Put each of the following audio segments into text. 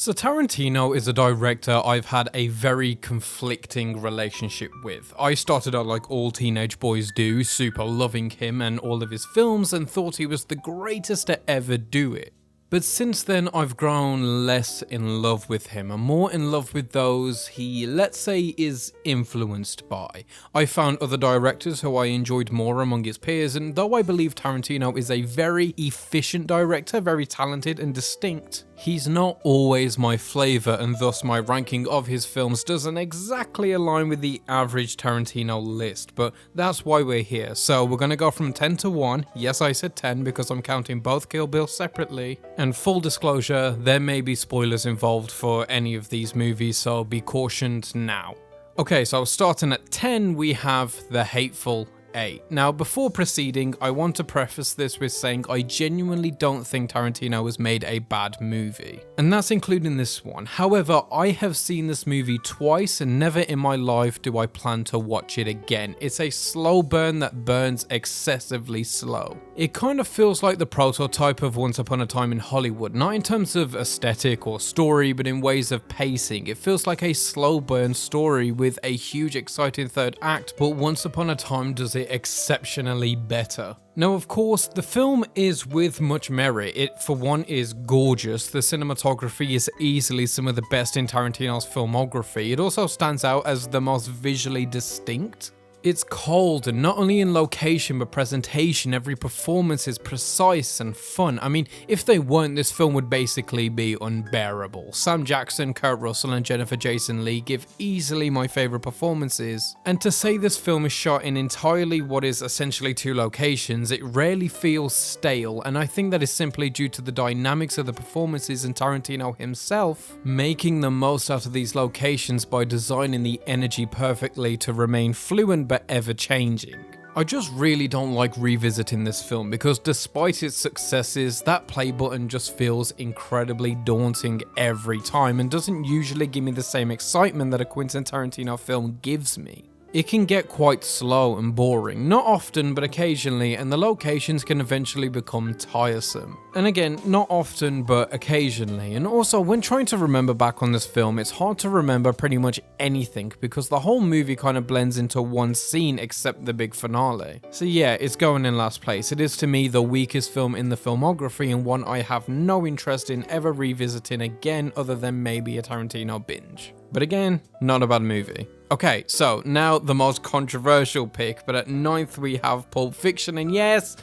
So Tarantino is a director I've had a very conflicting relationship with. I started out like all teenage boys do, super loving him and all of his films and thought he was the greatest to ever do it. But since then, I've grown less in love with him and more in love with those he, let's say, is influenced by. I found other directors who I enjoyed more among his peers, and though I believe Tarantino is a very efficient director, very talented and distinct, he's not always my flavour, and thus my ranking of his films doesn't exactly align with the average Tarantino list, but that's why we're here. So we're gonna go from 10 to 1, yes I said 10 because I'm counting both Kill Bill separately, and full disclosure, there may be spoilers involved for any of these movies, so be cautioned now. Okay, so starting at 10, we have The Hateful Eight. Now, before proceeding, I want to preface this with saying I genuinely don't think Tarantino has made a bad movie, and that's including this one. However, I have seen this movie twice and never in my life do I plan to watch it again. It's a slow burn that burns excessively slow. It kind of feels like the prototype of Once Upon a Time in Hollywood, not in terms of aesthetic or story, but in ways of pacing. It feels like a slow burn story with a huge exciting third act, but Once Upon a Time does it exceptionally better. Now, of course, the film is with much merit. It, for one, is gorgeous. The cinematography is easily some of the best in Tarantino's filmography. It also stands out as the most visually distinct. It's cold, and not only in location but presentation. Every performance is precise and fun. I mean, if they weren't, this film would basically be unbearable. Sam Jackson, Kurt Russell and Jennifer Jason Leigh give easily my favourite performances, and to say this film is shot in entirely what is essentially two locations, it rarely feels stale, and I think that is simply due to the dynamics of the performances and Tarantino himself making the most out of these locations by designing the energy perfectly to remain fluent but ever changing. I just really don't like revisiting this film because despite its successes, that play button just feels incredibly daunting every time and doesn't usually give me the same excitement that a Quentin Tarantino film gives me. It can get quite slow and boring, not often but occasionally, and the locations can eventually become tiresome. And again, not often but occasionally, and also when trying to remember back on this film, it's hard to remember pretty much anything because the whole movie kind of blends into one scene except the big finale. So yeah, it's going in last place. It is to me the weakest film in the filmography and one I have no interest in ever revisiting again other than maybe a Tarantino binge. But again, not a bad movie. Okay, so now the most controversial pick, but at 9th we have Pulp Fiction, and yes,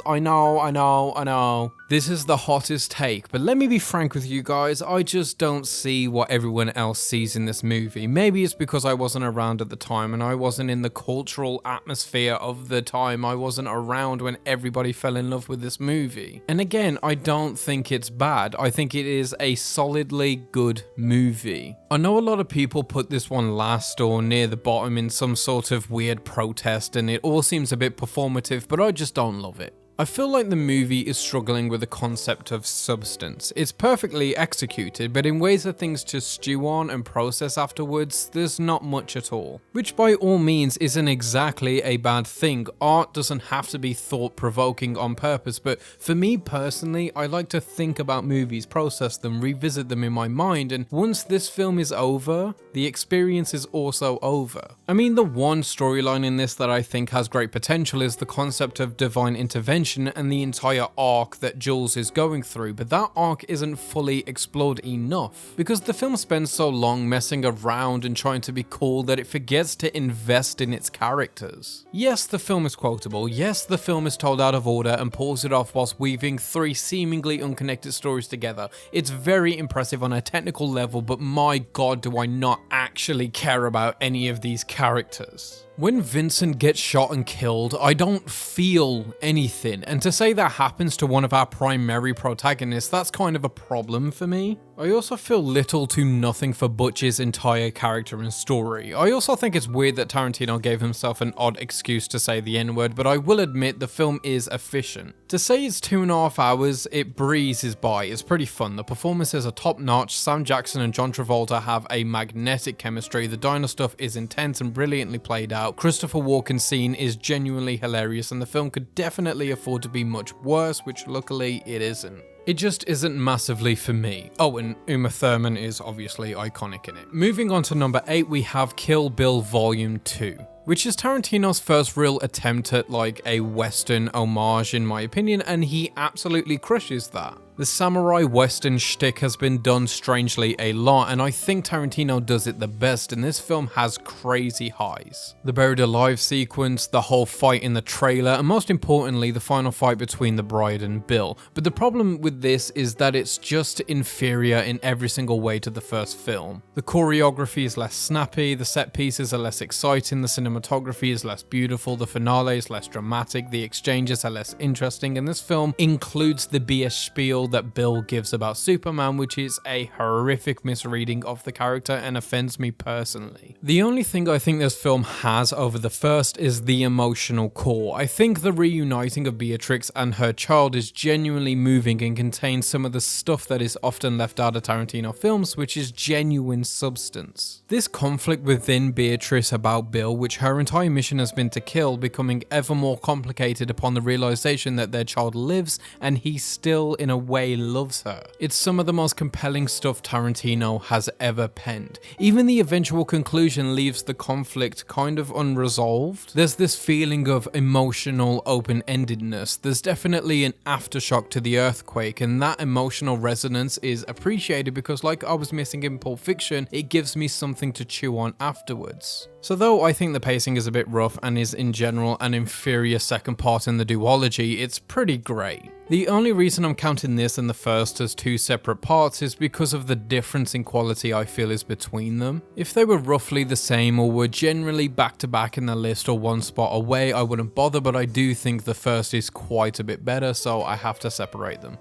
I know. This is the hottest take, but let me be frank with you guys, I just don't see what everyone else sees in this movie. Maybe it's because I wasn't around at the time and I wasn't in the cultural atmosphere of the time. I wasn't around when everybody fell in love with this movie. And again, I don't think it's bad. I think it is a solidly good movie. I know a lot of people put this one last or near the bottom in some sort of weird protest and it all seems a bit performative, but I just don't love it. I feel like the movie is struggling with the concept of substance. It's perfectly executed, but in ways of things to stew on and process afterwards, there's not much at all. Which by all means isn't exactly a bad thing. Art doesn't have to be thought-provoking on purpose, but for me personally, I like to think about movies, process them, revisit them in my mind, and once this film is over, the experience is also over. I mean, the one storyline in this that I think has great potential is the concept of divine intervention and the entire arc that Jules is going through, but that arc isn't fully explored enough because the film spends so long messing around and trying to be cool that it forgets to invest in its characters. Yes, the film is quotable, yes, the film is told out of order and pulls it off whilst weaving three seemingly unconnected stories together. It's very impressive on a technical level, but my god, do I not actually care about any of these characters. When Vincent gets shot and killed, I don't feel anything, and to say that happens to one of our primary protagonists, that's kind of a problem for me. I also feel little to nothing for Butch's entire character and story. I also think it's weird that Tarantino gave himself an odd excuse to say the N-word, but I will admit the film is efficient. To say it's 2.5 hours, it breezes by. It's pretty fun. The performances are top-notch. Sam Jackson and John Travolta have a magnetic chemistry. The diner stuff is intense and brilliantly played out. Christopher Walken's scene is genuinely hilarious, and the film could definitely afford to be much worse, which luckily it isn't. It just isn't massively for me. Oh, and Uma Thurman is obviously iconic in it. Moving on to number 8, we have Kill Bill Volume 2. Which is Tarantino's first real attempt at like a Western homage in my opinion, and he absolutely crushes that. The samurai Western shtick has been done strangely a lot, and I think Tarantino does it the best, and this film has crazy highs. The buried alive sequence, the whole fight in the trailer, and most importantly, the final fight between the bride and Bill. But the problem with this is that it's just inferior in every single way to the first film. The choreography is less snappy, the set pieces are less exciting, the cinematography is less beautiful, the finale is less dramatic, the exchanges are less interesting, and this film includes the BS spiel that Bill gives about Superman, which is a horrific misreading of the character and offends me personally. The only thing I think this film has over the first is the emotional core. I think the reuniting of Beatrix and her child is genuinely moving and contains some of the stuff that is often left out of Tarantino films, which is genuine substance. This conflict within Beatrice about Bill, which her entire mission has been to kill, becoming ever more complicated upon the realization that their child lives and he still in a way loves her. It's some of the most compelling stuff Tarantino has ever penned. Even the eventual conclusion leaves the conflict kind of unresolved. There's this feeling of emotional open-endedness. There's definitely an aftershock to the earthquake, and that emotional resonance is appreciated because, like I was missing in Pulp Fiction, it gives me something to chew on afterwards. So though I think the pacing is a bit rough and is in general an inferior second part in the duology, it's pretty great. The only reason I'm counting this and the first as two separate parts is because of the difference in quality I feel is between them. If they were roughly the same or were generally back to back in the list or one spot away, I wouldn't bother, but I do think the first is quite a bit better, so I have to separate them.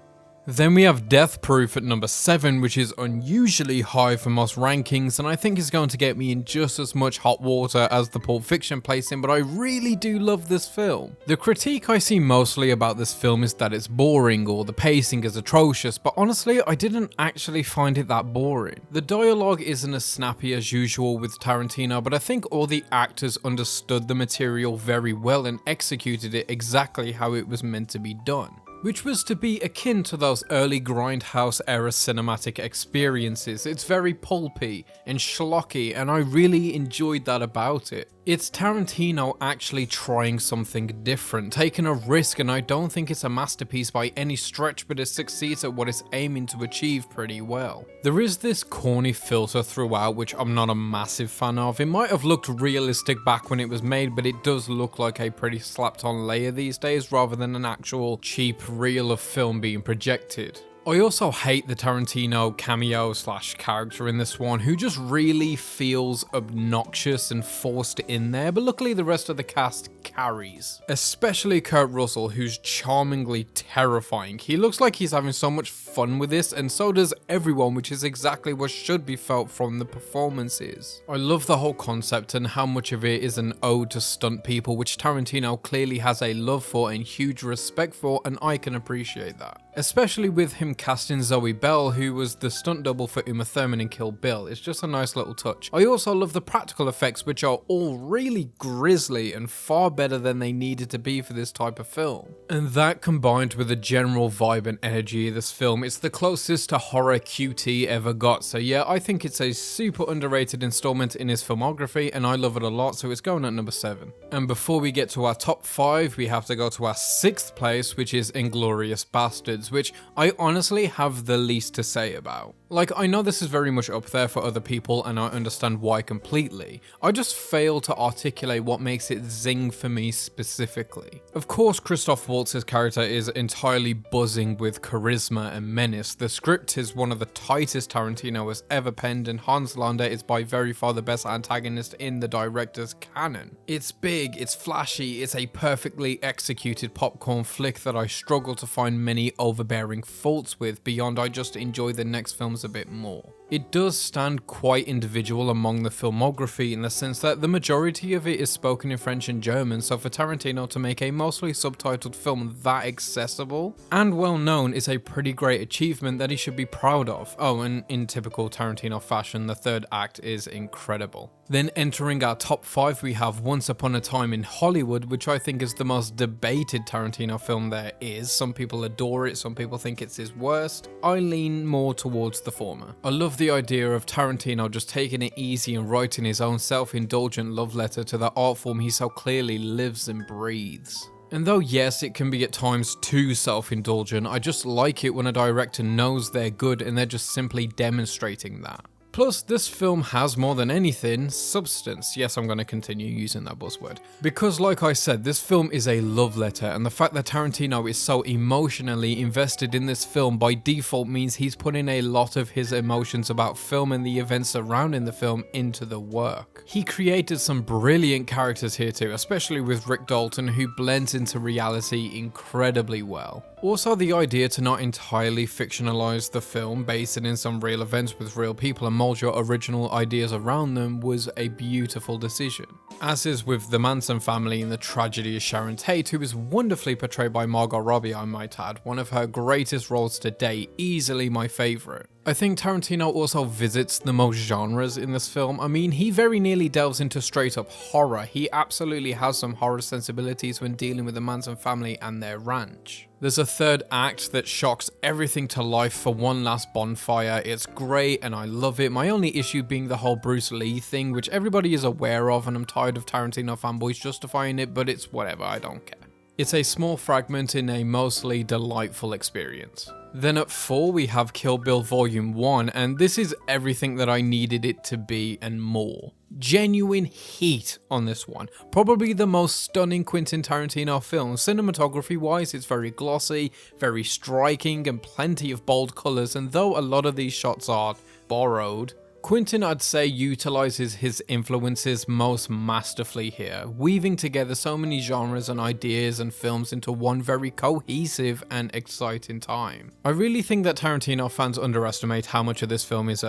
Then we have Death Proof at number 7, which is unusually high for most rankings, and I think is going to get me in just as much hot water as the Pulp Fiction placing, but I really do love this film. The critique I see mostly about this film is that it's boring or the pacing is atrocious, but honestly, I didn't actually find it that boring. The dialogue isn't as snappy as usual with Tarantino, but I think all the actors understood the material very well and executed it exactly how it was meant to be done, which was to be akin to those early Grindhouse era cinematic experiences. It's very pulpy and schlocky, and I really enjoyed that about it. It's Tarantino actually trying something different, taking a risk, and I don't think it's a masterpiece by any stretch, but it succeeds at what it's aiming to achieve pretty well. There is this corny filter throughout, which I'm not a massive fan of. It might have looked realistic back when it was made, but it does look like a pretty slapped on layer these days rather than an actual cheap reel of film being projected. I also hate the Tarantino cameo / character in this one, who just really feels obnoxious and forced in there, but luckily the rest of the cast carries. Especially Kurt Russell, who's charmingly terrifying. He looks like he's having so much fun with this, and so does everyone, which is exactly what should be felt from the performances. I love the whole concept and how much of it is an ode to stunt people, which Tarantino clearly has a love for and huge respect for, and I can appreciate that. Especially with him casting Zoe Bell, who was the stunt double for Uma Thurman in Kill Bill. It's just a nice little touch. I also love the practical effects, which are all really grisly and far better than they needed to be for this type of film. And that combined with the general vibe and energy of this film, it's the closest to horror QT ever got. So yeah, I think it's a super underrated installment in his filmography, and I love it a lot, so it's going at number 7. And before we get to our top 5, we have to go to our 6th place, which is Inglourious Basterds, which I honestly have the least to say about. Like, I know this is very much up there for other people, and I understand why completely. I just fail to articulate what makes it zing for me specifically. Of course, Christoph Waltz's character is entirely buzzing with charisma and menace. The script is one of the tightest Tarantino has ever penned, and Hans Landa is by very far the best antagonist in the director's canon. It's big, it's flashy, it's a perfectly executed popcorn flick that I struggle to find many overbearing faults with, beyond I just enjoy the next films a bit more. It does stand quite individual among the filmography in the sense that the majority of it is spoken in French and German, so for Tarantino to make a mostly subtitled film that accessible and well known is a pretty great achievement that he should be proud of. Oh, and in typical Tarantino fashion, the third act is incredible. Then entering our top 5 we have Once Upon a Time in Hollywood, which I think is the most debated Tarantino film there is. Some people adore it, some people think it's his worst. I lean more towards the former. I love the idea of Tarantino just taking it easy and writing his own self-indulgent love letter to the art form he so clearly lives and breathes. And though yes, it can be at times too self-indulgent, I just like it when a director knows they're good and they're just simply demonstrating that. Plus, this film has more than anything, substance. Yes, I'm going to continue using that buzzword. Because like I said, this film is a love letter, and the fact that Tarantino is so emotionally invested in this film by default means he's putting a lot of his emotions about film and the events surrounding the film into the work. He created some brilliant characters here too, especially with Rick Dalton, who blends into reality incredibly well. Also, the idea to not entirely fictionalize the film, base it in some real events with real people and mold your original ideas around them was a beautiful decision. As is with the Manson family in The Tragedy of Sharon Tate, who is wonderfully portrayed by Margot Robbie, I might add, one of her greatest roles to date, easily my favourite. I think Tarantino also visits the most genres in this film. I mean, he very nearly delves into straight up horror. He absolutely has some horror sensibilities when dealing with the Manson family and their ranch. There's a third act that shocks everything to life for one last bonfire. It's great and I love it. My only issue being the whole Bruce Lee thing, which everybody is aware of, and I'm tired of Tarantino fanboys justifying it, but it's whatever, I don't care. It's a small fragment in a mostly delightful experience. Then at 4 we have Kill Bill Volume 1, and this is everything that I needed it to be and more. Genuine heat on this one. Probably the most stunning Quentin Tarantino film. Cinematography wise, it's very glossy, very striking, and plenty of bold colours, and though a lot of these shots are borrowed, Quentin, I'd say, utilizes his influences most masterfully here, weaving together so many genres and ideas and films into one very cohesive and exciting time. I really think that Tarantino fans underestimate how much of this film is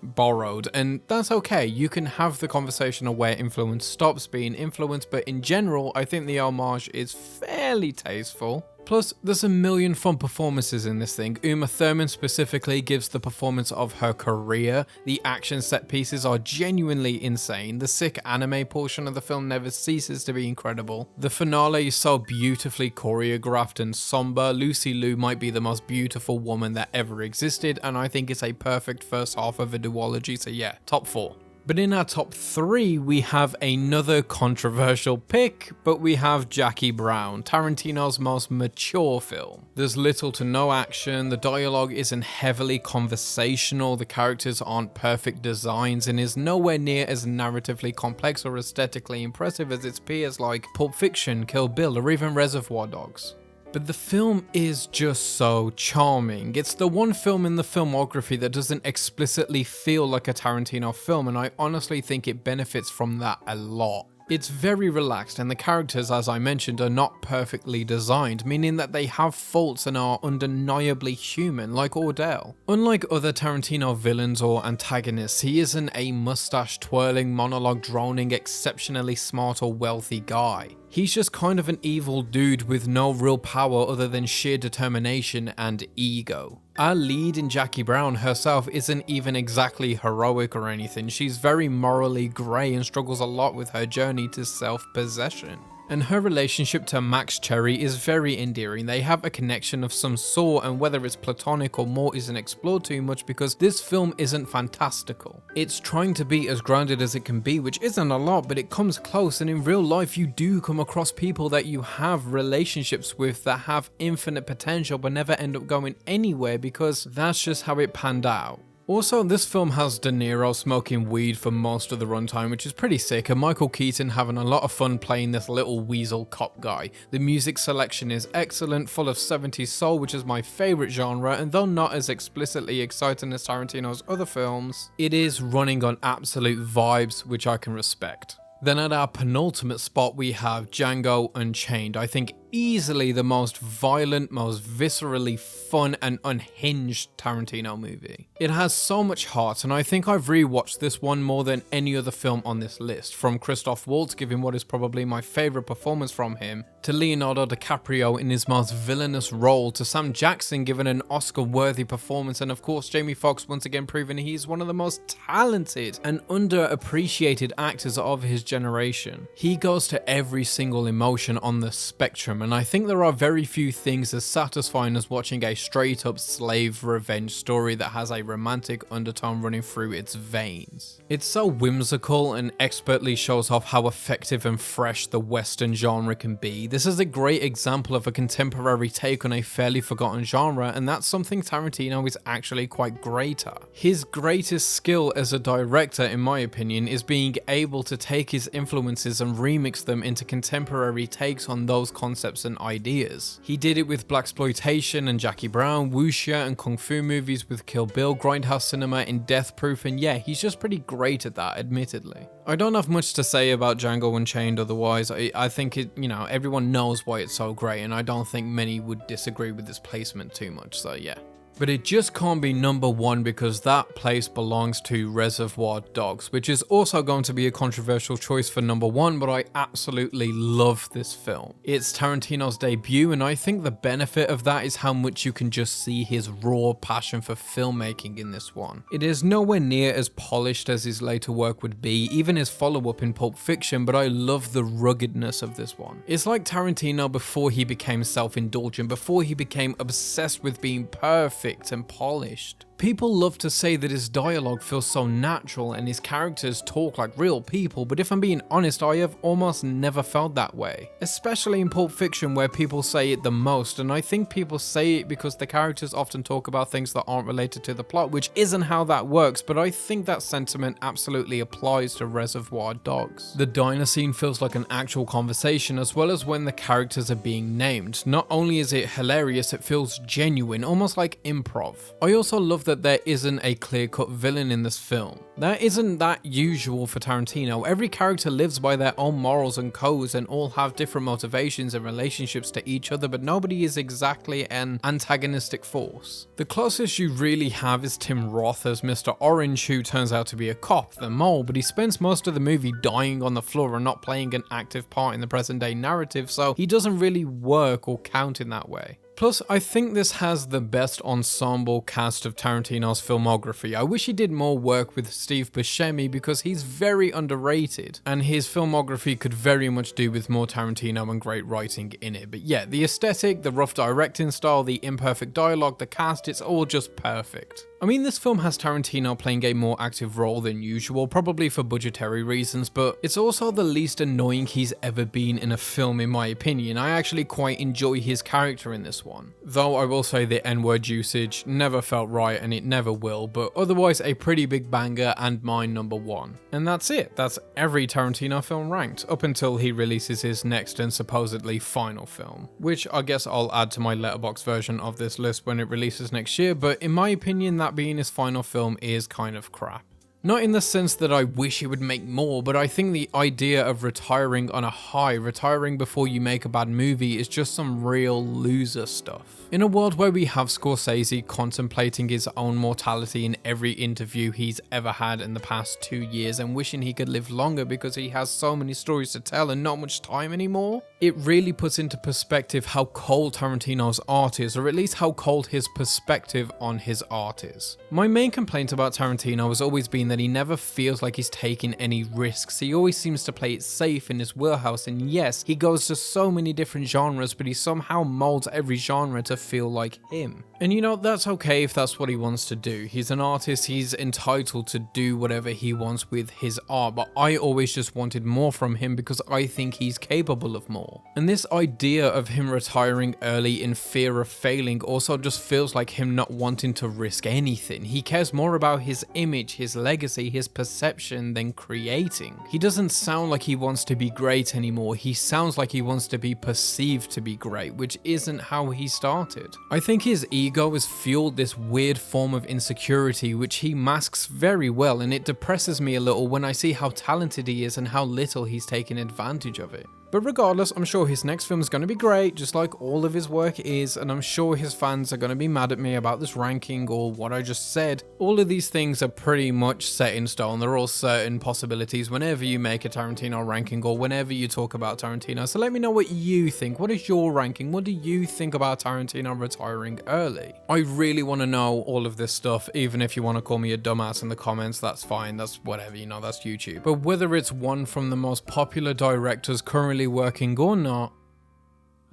borrowed, and that's okay. You can have the conversation of where influence stops being influence, but in general, I think the homage is fairly tasteful. Plus, there's a million fun performances in this thing. Uma Thurman specifically gives the performance of her career. The action set pieces are genuinely insane. The sick anime portion of the film never ceases to be incredible. The finale is so beautifully choreographed and somber. Lucy Liu might be the most beautiful woman that ever existed, and I think it's a perfect first half of a duology, so yeah, top 4. But in our top 3, we have another controversial pick, but we have Jackie Brown, Tarantino's most mature film. There's little to no action, the dialogue isn't heavily conversational, the characters aren't perfect designs, and is nowhere near as narratively complex or aesthetically impressive as its peers like Pulp Fiction, Kill Bill, or even Reservoir Dogs. But the film is just so charming. It's the one film in the filmography that doesn't explicitly feel like a Tarantino film, and I honestly think it benefits from that a lot. It's very relaxed, and the characters, as I mentioned, are not perfectly designed, meaning that they have faults and are undeniably human, like Ordell. Unlike other Tarantino villains or antagonists, he isn't a mustache-twirling, monologue-droning, exceptionally smart or wealthy guy. He's just kind of an evil dude with no real power other than sheer determination and ego. Our lead in Jackie Brown herself isn't even exactly heroic or anything. She's very morally grey and struggles a lot with her journey to self-possession. And her relationship to Max Cherry is very endearing. They have a connection of some sort, and whether it's platonic or more isn't explored too much because this film isn't fantastical. It's trying to be as grounded as it can be, which isn't a lot, but it comes close, and in real life you do come across people that you have relationships with that have infinite potential but never end up going anywhere because that's just how it panned out. Also, this film has De Niro smoking weed for most of the runtime, which is pretty sick, and Michael Keaton having a lot of fun playing this little weasel cop guy. The music selection is excellent, full of 70s soul, which is my favourite genre, and though not as explicitly exciting as Tarantino's other films, it is running on absolute vibes, which I can respect. Then at our penultimate spot we have Django Unchained. I think easily the most violent, most viscerally fun and unhinged Tarantino movie. It has so much heart, and I think I've rewatched this one more than any other film on this list, from Christoph Waltz giving what is probably my favourite performance from him, to Leonardo DiCaprio in his most villainous role, to Sam Jackson giving an Oscar-worthy performance, and of course Jamie Foxx once again proving he's one of the most talented and underappreciated actors of his generation. He goes to every single emotion on the spectrum, and I think there are very few things as satisfying as watching a straight up slave revenge story that has a romantic undertone running through its veins. It's so whimsical and expertly shows off how effective and fresh the Western genre can be. This is a great example of a contemporary take on a fairly forgotten genre, and that's something Tarantino is actually quite great at. His greatest skill as a director, in my opinion, is being able to take his influences and remix them into contemporary takes on those concepts and ideas. He did it with blaxploitation and Jackie Brown, wuxia and kung fu movies with Kill Bill, grindhouse cinema in Death Proof, and yeah, he's just pretty great at that, admittedly. I don't have much to say about Django Unchained otherwise. I think it, everyone knows why it's so great, and I don't think many would disagree with this placement too much, so yeah. But it just can't be number one because that place belongs to Reservoir Dogs, which is also going to be a controversial choice for number one, but I absolutely love this film. It's Tarantino's debut, and I think the benefit of that is how much you can just see his raw passion for filmmaking in this one. It is nowhere near as polished as his later work would be, even his follow-up in Pulp Fiction, but I love the ruggedness of this one. It's like Tarantino before he became self-indulgent, before he became obsessed with being perfect and polished. People love to say that his dialogue feels so natural and his characters talk like real people, but if I'm being honest, I have almost never felt that way. Especially in Pulp Fiction where people say it the most, and I think people say it because the characters often talk about things that aren't related to the plot, which isn't how that works, but I think that sentiment absolutely applies to Reservoir Dogs. The diner scene feels like an actual conversation as well as when the characters are being named. Not only is it hilarious, it feels genuine, almost like improv. I also love that there isn't a clear-cut villain in this film. That isn't that usual for Tarantino. Every character lives by their own morals and codes and all have different motivations and relationships to each other, but nobody is exactly an antagonistic force. The closest you really have is Tim Roth as Mr. Orange, who turns out to be a cop, the mole, but he spends most of the movie dying on the floor and not playing an active part in the present-day narrative, so he doesn't really work or count in that way. Plus, I think this has the best ensemble cast of Tarantino's filmography. I wish he did more work with Steve Buscemi because he's very underrated, and his filmography could very much do with more Tarantino and great writing in it. But yeah, the aesthetic, the rough directing style, the imperfect dialogue, the cast, it's all just perfect. I mean, this film has Tarantino playing a more active role than usual, probably for budgetary reasons, but it's also the least annoying he's ever been in a film in my opinion. I actually quite enjoy his character in this one. Though I will say the N-word usage never felt right and it never will, but otherwise a pretty big banger and mine number one. And that's it. That's every Tarantino film ranked, up until he releases his next and supposedly final film, which I guess I'll add to my letterboxd version of this list when it releases next year, but in my opinion that being his final film is kind of crap. Not in the sense that I wish he would make more, but I think the idea of retiring on a high, retiring before you make a bad movie, is just some real loser stuff. In a world where we have Scorsese contemplating his own mortality in every interview he's ever had in the past 2 years and wishing he could live longer because he has so many stories to tell and not much time anymore, it really puts into perspective how cold Tarantino's art is, or at least how cold his perspective on his art is. My main complaint about Tarantino has always been that he never feels like he's taking any risks. He always seems to play it safe in his wheelhouse, and yes, he goes to so many different genres, but he somehow molds every genre to feel like him. And that's okay if that's what he wants to do. He's an artist, he's entitled to do whatever he wants with his art, but I always just wanted more from him because I think he's capable of more. And this idea of him retiring early in fear of failing also just feels like him not wanting to risk anything. He cares more about his image, his legacy, his perception than creating. He doesn't sound like he wants to be great anymore. He sounds like he wants to be perceived to be great, which isn't how he started. I think his ego has fueled this weird form of insecurity which he masks very well, and it depresses me a little when I see how talented he is and how little he's taken advantage of it. But regardless, I'm sure his next film is going to be great, just like all of his work is, and I'm sure his fans are going to be mad at me about this ranking or what I just said. All of these things are pretty much set in stone. They're all certain possibilities whenever you make a Tarantino ranking or whenever you talk about Tarantino. So let me know what you think. What is your ranking? What do you think about Tarantino retiring early? I really want to know all of this stuff, even if you want to call me a dumbass in the comments, that's fine. That's whatever, that's YouTube. But whether it's one from the most popular directors currently working or not,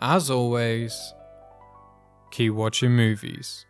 as always, keep watching movies.